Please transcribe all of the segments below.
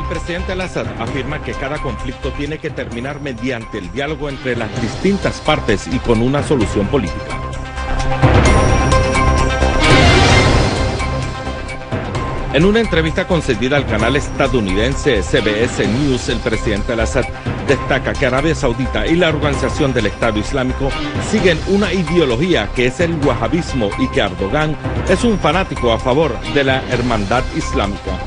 el presidente al-Assad afirma que cada conflicto tiene que terminar mediante el diálogo entre las distintas partes y con una solución política. En una entrevista concedida al canal estadounidense CBS News, el presidente al-Assad destaca que Arabia Saudita y la Organización del Estado Islámico siguen una ideología que es el wahabismo y que Erdogan es un fanático a favor de la hermandad islámica.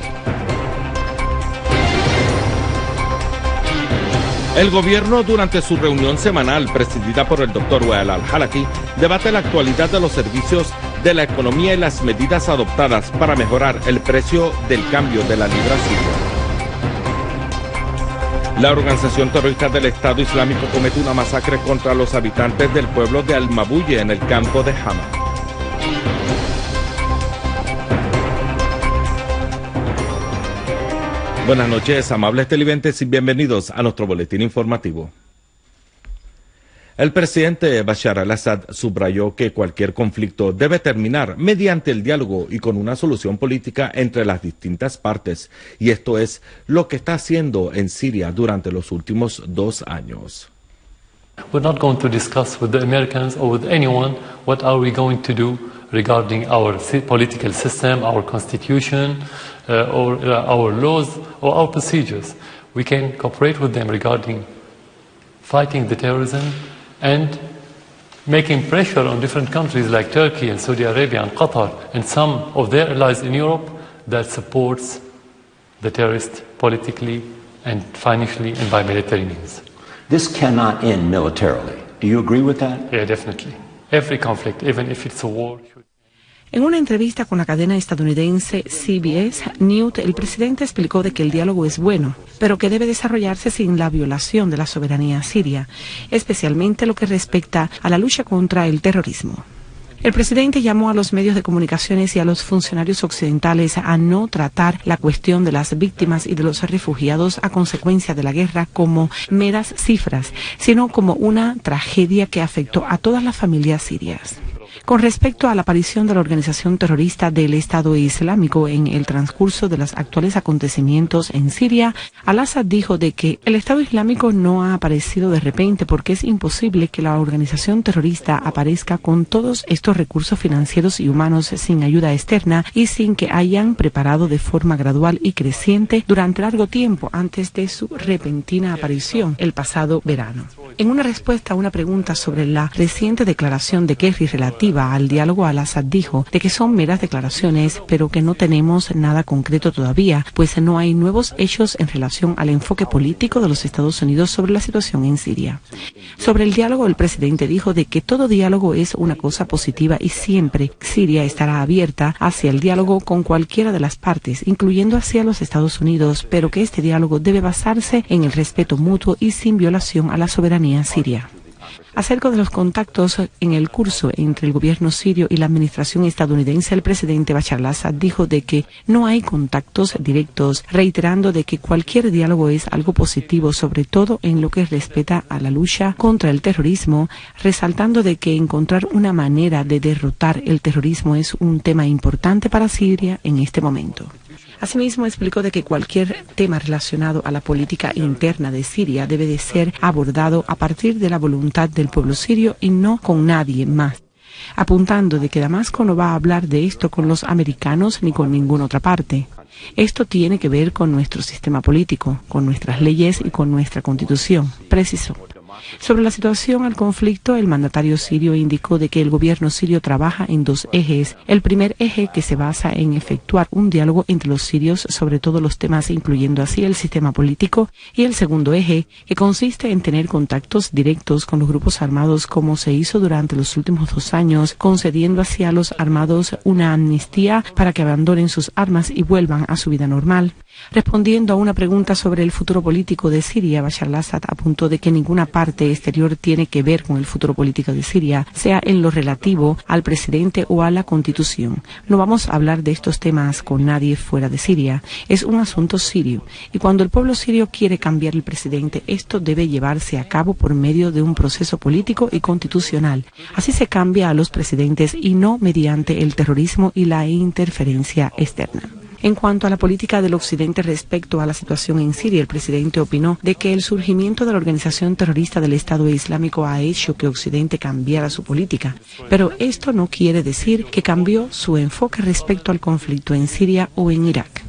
El gobierno, durante su reunión semanal presidida por el Dr. Wael al-Halaki, debate la actualidad de los servicios de la economía y las medidas adoptadas para mejorar el precio del cambio de la libra siria. La organización terrorista del Estado Islámico comete una masacre contra los habitantes del pueblo de Al-Mabuye en el campo de Hama. Buenas noches, amables televidentes, y bienvenidos a nuestro boletín informativo. El presidente Bashar al-Assad subrayó que cualquier conflicto debe terminar mediante el diálogo y con una solución política entre las distintas partes, y esto es lo que está haciendo en Siria durante los últimos 2 años. We're not going to discuss with the Americans or with anyone what are we going to do regarding our political system, our constitution, or our laws or our procedures. We can cooperate with them regarding fighting the terrorism and making pressure on different countries like Turkey and Saudi Arabia and Qatar and some of their allies in Europe that supports the terrorists politically and financially and by military means. This cannot end militarily. Do you agree with that? Yeah, definitely. Every conflict, even if it's a war. En una entrevista con la cadena estadounidense CBS News, el presidente explicó de que el diálogo es bueno, pero que debe desarrollarse sin la violación de la soberanía siria, especialmente lo que respecta a la lucha contra el terrorismo. El presidente llamó a los medios de comunicaciones y a los funcionarios occidentales a no tratar la cuestión de las víctimas y de los refugiados a consecuencia de la guerra como meras cifras, sino como una tragedia que afectó a todas las familias sirias. Con respecto a la aparición de la organización terrorista del Estado Islámico en el transcurso de los actuales acontecimientos en Siria, al-Assad dijo de que el Estado Islámico no ha aparecido de repente porque es imposible que la organización terrorista aparezca con todos estos recursos financieros y humanos sin ayuda externa y sin que hayan preparado de forma gradual y creciente durante largo tiempo antes de su repentina aparición el pasado verano. En una respuesta a una pregunta sobre la reciente declaración de Kerry relativa al diálogo, al-Assad dijo de que son meras declaraciones, pero que no tenemos nada concreto todavía, pues no hay nuevos hechos en relación al enfoque político de los Estados Unidos sobre la situación en Siria. Sobre el diálogo, el presidente dijo de que todo diálogo es una cosa positiva y siempre Siria estará abierta hacia el diálogo con cualquiera de las partes, incluyendo hacia los Estados Unidos, pero que este diálogo debe basarse en el respeto mutuo y sin violación a la soberanía siria. Acerca de los contactos en el curso entre el gobierno sirio y la administración estadounidense, el presidente Bashar al-Assad dijo de que no hay contactos directos, reiterando de que cualquier diálogo es algo positivo, sobre todo en lo que respecta a la lucha contra el terrorismo, resaltando de que encontrar una manera de derrotar el terrorismo es un tema importante para Siria en este momento. Asimismo, explicó de que cualquier tema relacionado a la política interna de Siria debe de ser abordado a partir de la voluntad del pueblo sirio y no con nadie más, apuntando de que Damasco no va a hablar de esto con los americanos ni con ninguna otra parte. Esto tiene que ver con nuestro sistema político, con nuestras leyes y con nuestra constitución, precisó. Sobre la situación al conflicto, el mandatario sirio indicó de que el gobierno sirio trabaja en 2 ejes. El primer eje, que se basa en efectuar un diálogo entre los sirios sobre todos los temas, incluyendo así el sistema político, y el segundo eje, que consiste en tener contactos directos con los grupos armados, como se hizo durante los últimos 2 años, concediendo así a los armados una amnistía para que abandonen sus armas y vuelvan a su vida normal. Respondiendo a una pregunta sobre el futuro político de Siria, Bashar al-Assad apuntó de que ninguna parte exterior tiene que ver con el futuro político de Siria, sea en lo relativo al presidente o a la constitución. No vamos a hablar de estos temas con nadie fuera de Siria. Es un asunto sirio. Y cuando el pueblo sirio quiere cambiar el presidente, esto debe llevarse a cabo por medio de un proceso político y constitucional. Así se cambia a los presidentes y no mediante el terrorismo y la interferencia externa. En cuanto a la política del Occidente respecto a la situación en Siria, el presidente opinó de que el surgimiento de la organización terrorista del Estado Islámico ha hecho que Occidente cambiara su política, pero esto no quiere decir que cambió su enfoque respecto al conflicto en Siria o en Irak.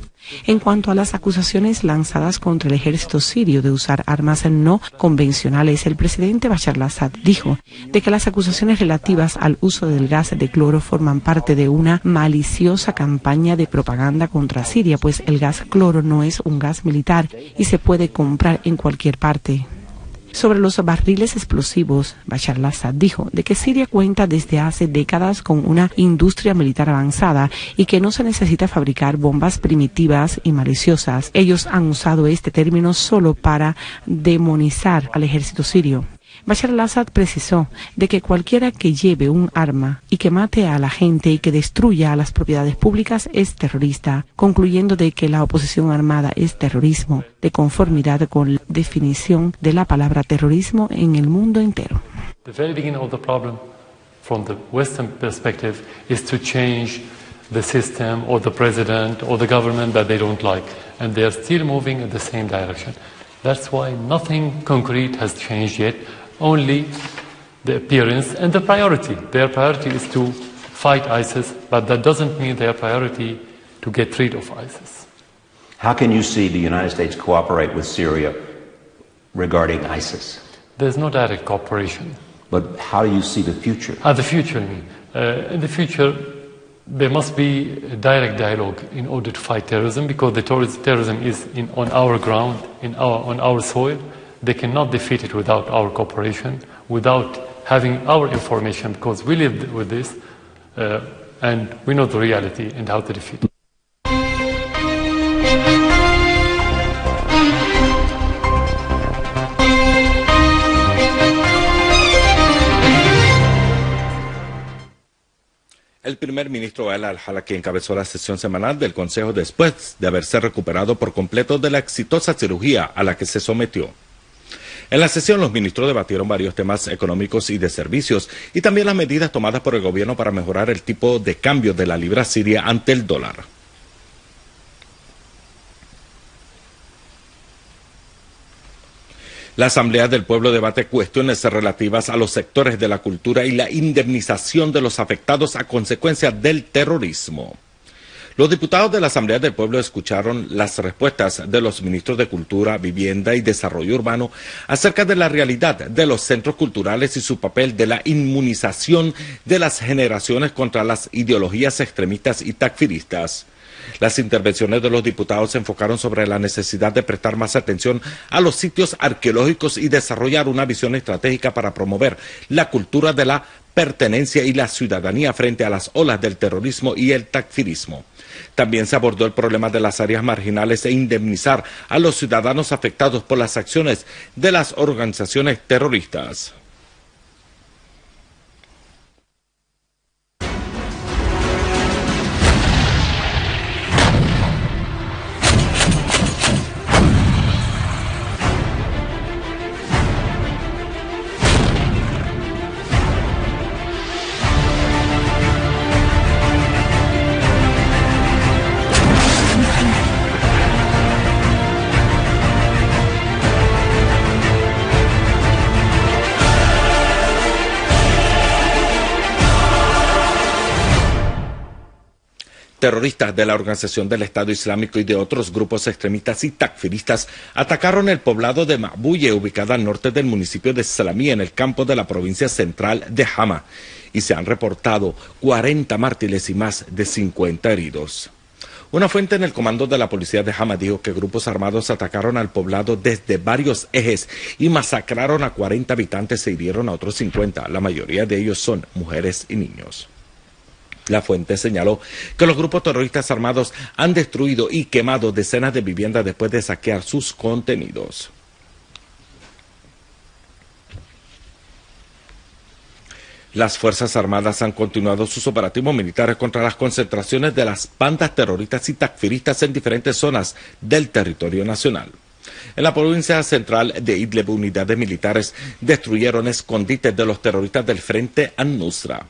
En cuanto a las acusaciones lanzadas contra el ejército sirio de usar armas no convencionales, el presidente Bashar al-Assad dijo de que las acusaciones relativas al uso del gas de cloro forman parte de una maliciosa campaña de propaganda contra Siria, pues el gas cloro no es un gas militar y se puede comprar en cualquier parte. Sobre los barriles explosivos, Bashar al-Assad dijo de que Siria cuenta desde hace décadas con una industria militar avanzada y que no se necesita fabricar bombas primitivas y maliciosas. Ellos han usado este término solo para demonizar al ejército sirio. Bashar al-Assad precisó de que cualquiera que lleve un arma y que mate a la gente y que destruya a las propiedades públicas es terrorista, concluyendo de que la oposición armada es terrorismo, de conformidad con la definición de la palabra terrorismo en el mundo entero. The very beginning of the problem from the Western perspective is to change the system or the president or the government that they don't like, and they are still moving in the same direction. That's why nothing concrete has changed yet. Only the appearance and the priority. Their priority is to fight ISIS, but that doesn't mean their priority to get rid of ISIS. How can you see the United States cooperate with Syria regarding ISIS? There's no direct cooperation. But how do you see the future? The future, I mean. In the future, there must be a direct dialogue in order to fight terrorism, because the terrorism is on our ground, on our soil. They cannot defeat it without our cooperation, without having our information, because we live with this and we know the reality and how to defeat it. El primer ministro Wael al-Halaki encabezó la sesión semanal del Consejo después de haberse recuperado por completo de la exitosa cirugía a la que se sometió. En la sesión, los ministros debatieron varios temas económicos y de servicios, y también las medidas tomadas por el gobierno para mejorar el tipo de cambio de la libra siria ante el dólar. La Asamblea del Pueblo debate cuestiones relativas a los sectores de la cultura y la indemnización de los afectados a consecuencia del terrorismo. Los diputados de la Asamblea del Pueblo escucharon las respuestas de los ministros de Cultura, Vivienda y Desarrollo Urbano acerca de la realidad de los centros culturales y su papel de la inmunización de las generaciones contra las ideologías extremistas y takfiristas. Las intervenciones de los diputados se enfocaron sobre la necesidad de prestar más atención a los sitios arqueológicos y desarrollar una visión estratégica para promover la cultura de la pertenencia y la ciudadanía frente a las olas del terrorismo y el takfirismo. También se abordó el problema de las áreas marginales e indemnizar a los ciudadanos afectados por las acciones de las organizaciones terroristas. Terroristas de la Organización del Estado Islámico y de otros grupos extremistas y takfiristas atacaron el poblado de Ma'buye, ubicado al norte del municipio de Salamí, en el campo de la provincia central de Hama, y se han reportado 40 mártires y más de 50 heridos. Una fuente en el comando de la policía de Hama dijo que grupos armados atacaron al poblado desde varios ejes y masacraron a 40 habitantes e hirieron a otros 50. La mayoría de ellos son mujeres y niños. La fuente señaló que los grupos terroristas armados han destruido y quemado decenas de viviendas después de saquear sus contenidos. Las Fuerzas Armadas han continuado sus operativos militares contra las concentraciones de las bandas terroristas y takfiristas en diferentes zonas del territorio nacional. En la provincia central de Idlib, unidades militares destruyeron escondites de los terroristas del Frente An-Nusra.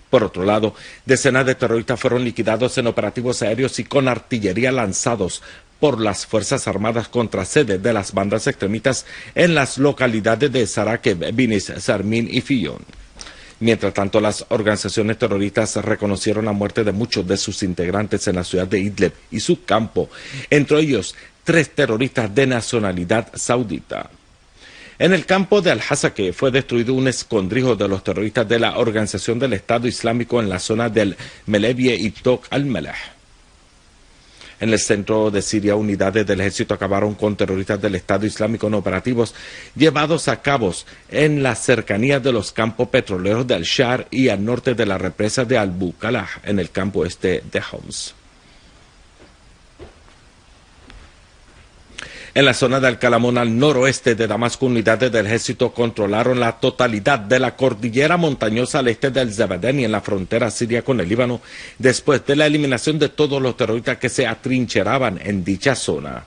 Por otro lado, decenas de terroristas fueron liquidados en operativos aéreos y con artillería lanzados por las Fuerzas Armadas contra sedes de las bandas extremistas en las localidades de Sarakev, Binis, Sarmin y Fillon. Mientras tanto, las organizaciones terroristas reconocieron la muerte de muchos de sus integrantes en la ciudad de Idlib y su campo, entre ellos 3 terroristas de nacionalidad saudita. En el campo de Al-Hasake fue destruido un escondrijo de los terroristas de la Organización del Estado Islámico en la zona del Melevie y Tok al-Meleh. En el centro de Siria, unidades del ejército acabaron con terroristas del Estado Islámico en operativos llevados a cabo en las cercanías de los campos petroleros de Al-Shar y al norte de la represa de Al-Bukalah, en el campo este de Homs. En la zona de Al-Kalamón, al noroeste de Damasco, unidades del ejército controlaron la totalidad de la cordillera montañosa al este del Zabadeni en la frontera siria con el Líbano, después de la eliminación de todos los terroristas que se atrincheraban en dicha zona.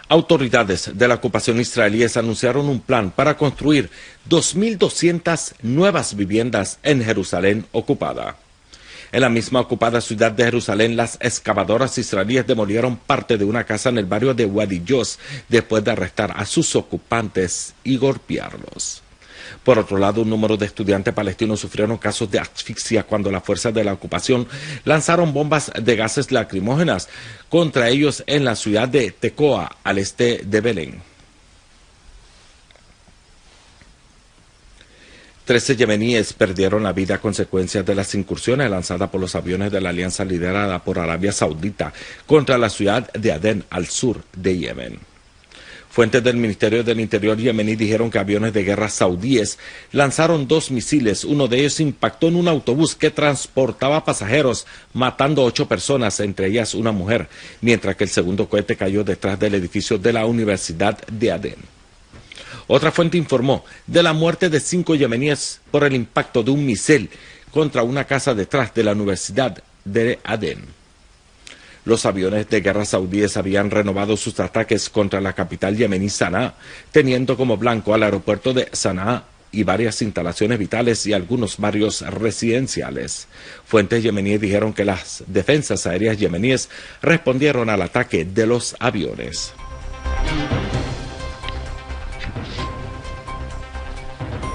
Autoridades de la ocupación israelíes anunciaron un plan para construir 2.200 nuevas viviendas en Jerusalén ocupada. En la misma ocupada ciudad de Jerusalén, las excavadoras israelíes demolieron parte de una casa en el barrio de Wadi Yos después de arrestar a sus ocupantes y golpearlos. Por otro lado, un número de estudiantes palestinos sufrieron casos de asfixia cuando las fuerzas de la ocupación lanzaron bombas de gases lacrimógenas contra ellos en la ciudad de Tecoa, al este de Belén. 13 yemeníes perdieron la vida a consecuencia de las incursiones lanzadas por los aviones de la alianza liderada por Arabia Saudita contra la ciudad de Adén, al sur de Yemen. Fuentes del Ministerio del Interior yemení dijeron que aviones de guerra saudíes lanzaron 2 misiles. Uno de ellos impactó en un autobús que transportaba pasajeros, matando 8 personas, entre ellas una mujer, mientras que el segundo cohete cayó detrás del edificio de la Universidad de Adén. Otra fuente informó de la muerte de 5 yemeníes por el impacto de un misil contra una casa detrás de la Universidad de Adén. Los aviones de guerra saudíes habían renovado sus ataques contra la capital yemení, Sanaa, teniendo como blanco al aeropuerto de Sanaa y varias instalaciones vitales y algunos barrios residenciales. Fuentes yemeníes dijeron que las defensas aéreas yemeníes respondieron al ataque de los aviones.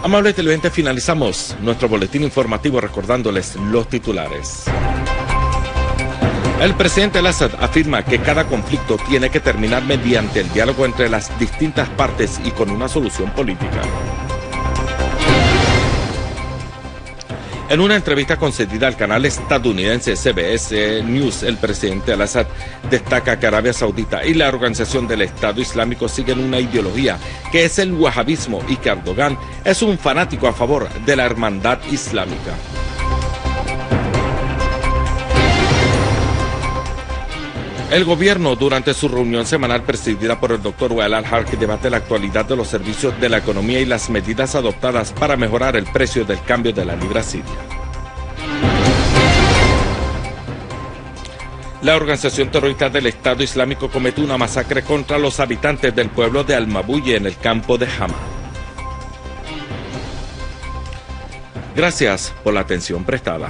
Amables televidentes, finalizamos nuestro boletín informativo recordándoles los titulares. El presidente al-Assad afirma que cada conflicto tiene que terminar mediante el diálogo entre las distintas partes y con una solución política. En una entrevista concedida al canal estadounidense CBS News, el presidente al-Assad destaca que Arabia Saudita y la Organización del Estado Islámico siguen una ideología que es el wahabismo y que Erdogan es un fanático a favor de la hermandad islámica. El gobierno, durante su reunión semanal presidida por el Dr. Wael al-Harki, debate la actualidad de los servicios de la economía y las medidas adoptadas para mejorar el precio del cambio de la libra siria. La organización terrorista del Estado Islámico cometió una masacre contra los habitantes del pueblo de Al-Mabuye en el campo de Hama. Gracias por la atención prestada.